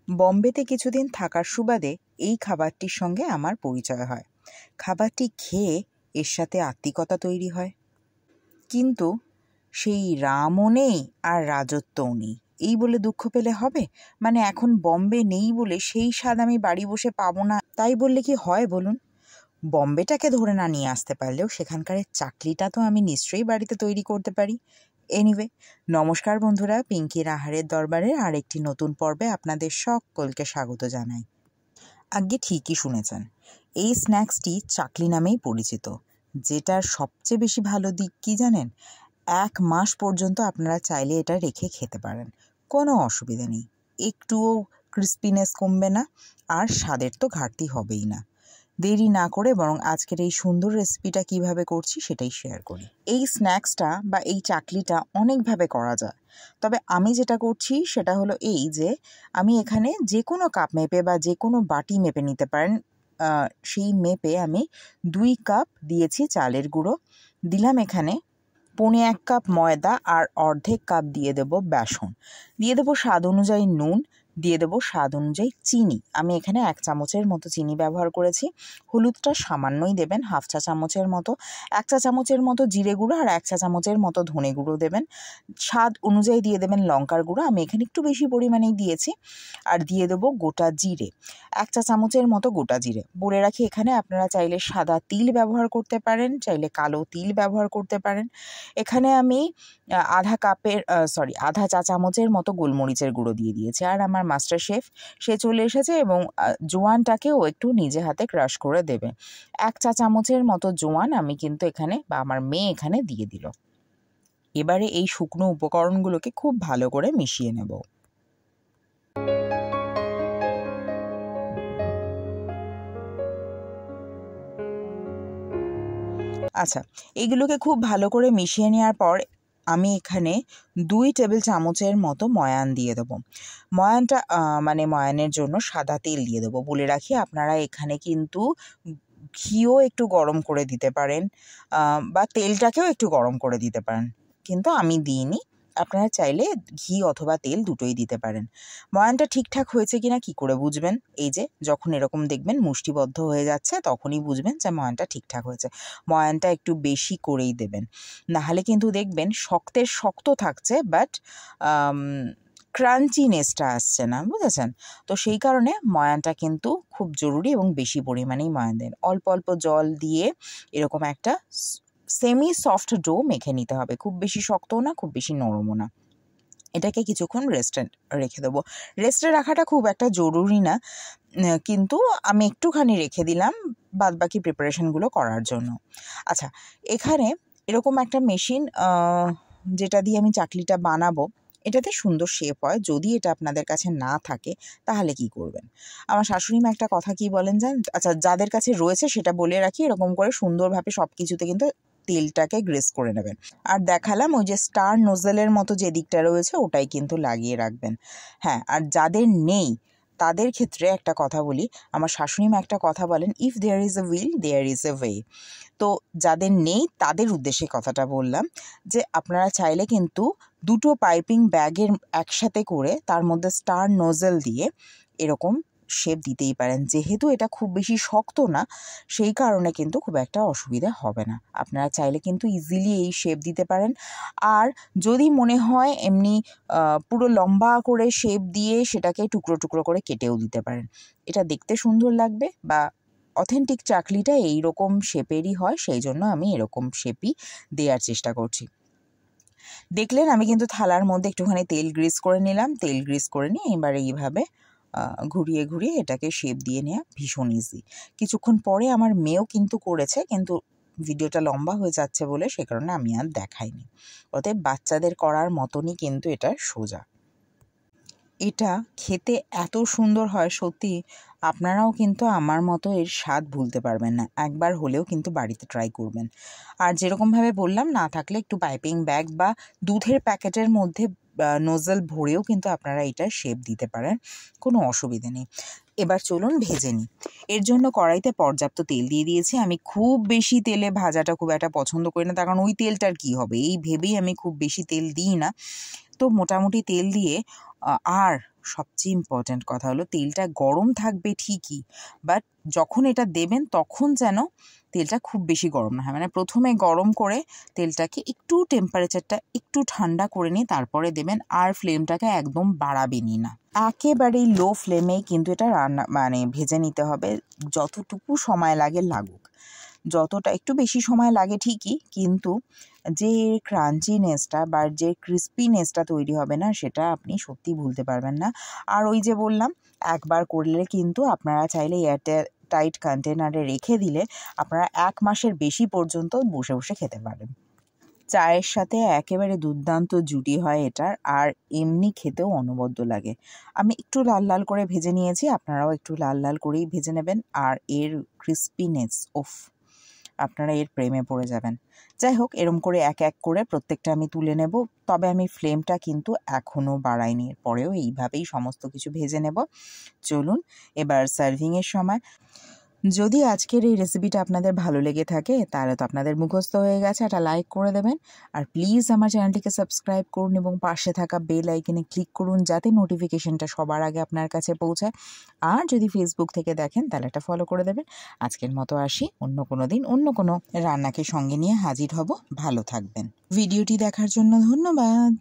বম্বেতে কিছুদিন থাকার সুবাদে এই খাবারটির সঙ্গে আমার পরিচয় হয়। খাবারটি খেয়ে এর সাথে আত্মিকতা তৈরি হয়, কিন্তু সেই রামও নেই আর রাজত্বও নেই এই বলে দুঃখ পেলে হবে? মানে এখন বম্বে নেই বলে সেই স্বাদ আমি বাড়ি বসে পাবো না তাই বললে কি হয় বলুন? বম্বেটাকে ধরে না নিয়ে আসতে পারলেও সেখানকার চাকলিটা তো আমি নিশ্চয়ই বাড়িতে তৈরি করতে পারি। এনিওয়ে, নমস্কার বন্ধুরা, পিঙ্কির আহারের দরবারের আরেকটি নতুন পর্বে আপনাদের সকলকে স্বাগত জানাই। আগে ঠিকই শুনেছেন, এই স্ন্যাক্সটি চাকলি নামেই পরিচিত, যেটার সবচেয়ে বেশি ভালো দিক কি জানেন? 1 মাস পর্যন্ত আপনারা চাইলে এটা রেখে খেতে পারেন, কোনো অসুবিধা নেই। একটুও ক্রিস্পিনেস কমবে না, আর স্বাদের তো ঘাটতি হবেই না। দেরি না করে বরং আজকের এই সুন্দর রেসিপিটা কিভাবে করছি সেটাই শেয়ার করি। এই স্ন্যাক্সটা বা এই চাকলিটা অনেকভাবে করা যায়, তবে আমি যেটা করছি সেটা হলো এই যে আমি এখানে যে কোনো কাপ মেপে বা যে কোনো বাটি মেপে নিতে পারেন, সেই মেপে আমি 2 কাপ দিয়েছি চালের গুঁড়ো, দিলাম এখানে 1.25 কাপ ময়দা, আর অর্ধেক কাপ দিয়ে দেব বেসন, দিয়ে দেবো স্বাদ অনুযায়ী নুন, দিয়ে দেবো স্বাদ অনুযায়ী চিনি। আমি এখানে 1 চামচের মতো চিনি ব্যবহার করেছি। হলুদটা সামান্যই দেবেন, 1/2 চা চামচের মতো। 1 চা চামচের মতো জিরে গুঁড়ো আর 1 চা চামচের মতো ধনে গুঁড়ো দেবেন। স্বাদ অনুযায়ী দিয়ে দেবেন লঙ্কার গুঁড়ো, আমি এখানে একটু বেশি পরিমাণেই দিয়েছি। আর দিয়ে দেবো গোটা জিরে, 1 চা চামচের মতো গোটা জিরে। বলে রাখি, এখানে আপনারা চাইলে সাদা তিল ব্যবহার করতে পারেন, চাইলে কালো তিল ব্যবহার করতে পারেন। এখানে আমি আধা চা চামচের মতো গোলমরিচের গুঁড়ো দিয়ে দিয়েছি। আর আমার মাস্টার শেফ সে চলে এসেছে এবং জোয়ানটাকেও একটু নিজে হাতে ক্রাশ করে দেবে। 1 চা চামচের মতো জোয়ান আমি কিন্তু এখানে বা আমার মেয়ে এখানে দিয়ে দিল। এবারে এই শুকনো উপকরণগুলোকে খুব ভালো করে মিশিয়ে নেব। আচ্ছা, এগুলোকে খুব ভালো করে মিশিয়ে নেওয়ার পর আমি এখানে 2 টেবিল চামচের মতো ময়ান দিয়ে দেবো। ময়ানটা ময়ানের জন্য সাদা তেল দিয়ে দেবো। বলে রাখি, আপনারা এখানে কিন্তু ঘিও একটু গরম করে দিতে পারেন, বা তেলটাকেও একটু গরম করে দিতে পারেন, কিন্তু আমি দিইনি। আপনারা চাইলে ঘি অথবা তেল দুটোই দিতে পারেন। ময়ানটা ঠিকঠাক হয়েছে কিনা কি করে বুঝবেন? এই যে যখন এরকম দেখবেন মুষ্টিবদ্ধ হয়ে যাচ্ছে, তখনই বুঝবেন যে ময়ানটা ঠিকঠাক হয়েছে। ময়ানটা একটু বেশি করেই দেবেন, নাহলে কিন্তু দেখবেন শক্তের শক্ত থাকছে, বাট ক্রাঞ্চিনেসটা আসছে না, বুঝেছেন? তো সেই কারণে ময়ানটা কিন্তু খুব জরুরি এবং বেশি পরিমাণেই ময়ান দেন। অল্প অল্প জল দিয়ে এরকম একটা সেমি সফট ডো মেখে নিতে হবে, খুব বেশি শক্তও না, খুব বেশি নরমও না। এটাকে কিছুক্ষণ রেস্টে রেখে দেবো। রেস্টে রাখাটা খুব একটা জরুরি না, কিন্তু আমি একটুখানি রেখে দিলাম বাদবাকি প্রিপারেশনগুলো করার জন্য। আচ্ছা, এখানে এরকম একটা মেশিন, যেটা দিয়ে আমি চাকলিটা বানাবো, এটাতে সুন্দর শেপ হয়। যদি এটা আপনাদের কাছে না থাকে তাহলে কি করবেন? আমার শাশুড়িমা একটা কথা কি বলেন জানেন? আচ্ছা, যাদের কাছে রয়েছে সেটা বলে রাখি, এরকম করে সুন্দরভাবে সব কিছুতে কিন্তু তেলটাকে গ্রেস করে নেবেন। আর দেখালাম ওই যে স্টার নোজেলের মতো যে দিকটা রয়েছে ওটাই কিন্তু লাগিয়ে রাখবেন। হ্যাঁ, আর যাদের নেই তাদের ক্ষেত্রে একটা কথা বলি, আমার শাশুড়িমা একটা কথা বলেন, if there is a will there is a way. তো যাদের নেই তাদের উদ্দেশ্যে কথাটা বললাম, যে আপনারা চাইলে কিন্তু দুটো পাইপিং ব্যাগের একসাথে করে তার মধ্যে স্টার নোজেল দিয়ে এরকম শেপ দিতেই পারেন। যেহেতু এটা খুব বেশি শক্ত না, সেই কারণে কিন্তু খুব একটা অসুবিধা হবে না। আপনারা চাইলে কিন্তু ইজিলি এই শেপ দিতে পারেন। আর যদি মনে হয় এমনি পুরো লম্বা করে শেপ দিয়ে সেটাকে টুকরো টুকরো করে কেটেও দিতে পারেন। এটা দেখতে সুন্দর লাগবে, বা অথেন্টিক চাকলিটা এইরকম শেপেরই হয়, সেই জন্য আমি এরকম শেপই দেওয়ার চেষ্টা করছি। দেখলেন আমি কিন্তু থালার মধ্যে একটুখানি তেল গ্রিস করে নিলাম। তেল গ্রিস করে নিয়ে এবার এইভাবে ঘুরিয়ে ঘুরিয়ে এটাকে শেপ দিয়ে নেওয়া ভীষণ ইজি। কিছুক্ষণ পরে আমার মেয়েও কিন্তু করেছে, কিন্তু ভিডিওটা লম্বা হয়ে যাচ্ছে বলে সে কারণে আমি আর দেখাইনি। অতএব বাচ্চাদের করার মতনই কিন্তু এটা সোজা। এটা খেতে এত সুন্দর হয়, সত্যি আপনারাও কিন্তু আমার মতো এর স্বাদ ভুলতে পারবেন না। একবার হলেও কিন্তু বাড়িতে ট্রাই করবেন। আর যেরকমভাবে বললাম, না থাকলে একটু পাইপিং ব্যাগ বা দুধের প্যাকেটের মধ্যে নোজেল ভরেও কিন্তু আপনারা এটা শেপ দিতে পারেন, কোনো অসুবিধে নেই। এবার চলুন ভেজে নিই। এর জন্য কড়াইতে পর্যাপ্ত তেল দিয়ে দিয়েছি। আমি খুব বেশি তেলে ভাজাটা খুব একটা পছন্দ করি না, তার কারণ ওই তেলটার কী হবে এই ভেবেই আমি খুব বেশি তেল দিই না। তো মোটামুটি তেল দিয়ে আর সবচেয়ে ইম্পর্ট্যান্ট কথা হলো তেলটা গরম থাকবে ঠিকই, বাট যখন এটা দেবেন তখন যেন তেলটা খুব বেশি গরম না হয়। মানে প্রথমে গরম করে তেলটাকে একটু টেম্পারেচারটা একটু ঠান্ডা করে নিয়ে তারপরে দেবেন, আর ফ্লেমটাকে একদম বাড়াবেনই না। একেবারেই লো ফ্লেমেই কিন্তু এটা রান্না মানে ভেজে নিতে হবে, যতটুকু সময় লাগে লাগুক। যতটা একটু বেশি সময় লাগে ঠিকই, কিন্তু যে ক্রাঞ্চিনেসটা বা যে ক্রিস্পিনেসটা তৈরি হবে না সেটা আপনি সত্যি ভুলতে পারবেন না। আর ওই যে বললাম একবার করলে কিন্তু আপনারা চাইলে টাইট কন্টেনারে রেখে দিলে আপনারা 1 মাসের বেশি পর্যন্ত বসে বসে খেতে পারেন। চায়ের সাথে একেবারে দুর্দান্ত জুটি হয় এটার, আর এমনি খেতেও অনবদ্য লাগে। আমি একটু লাল লাল করে ভেজে নিয়েছি, আপনারাও একটু লাল লাল করেই ভেজে নেবেন। আর এর ক্রিস্পিনেস আপনারা এর প্রেমে পড়ে যাবেন। যাই হোক, এরম করে এক এক করে প্রত্যেকটা আমি তুলে নেব। তবে আমি ফ্লেমটা কিন্তু এখনও বাড়াইনি, এরপরেও এইভাবেই সমস্ত কিছু ভেজে নেব। চলুন এবার সার্ভিংয়ের সময়। যদি আজকের এই রেসিপিটা আপনাদের ভালো লেগে থাকে তাহলে তো আপনাদের মুখস্থ হয়ে গেছে, একটা লাইক করে দেবেন। আর প্লিজ আমার চ্যানেলটিকে সাবস্ক্রাইব করুন এবং পাশে থাকা বেল আইকনে ক্লিক করুন যাতে নোটিফিকেশনটা সবার আগে আপনার কাছে পৌঁছায়। আর যদি ফেসবুক থেকে দেখেন তাহলে একটা ফলো করে দেবেন। আজকের মতো আসি, অন্য কোনো দিন অন্য কোনো রান্নাকে সঙ্গে নিয়ে হাজির হব। ভালো থাকবেন। ভিডিওটি দেখার জন্য ধন্যবাদ।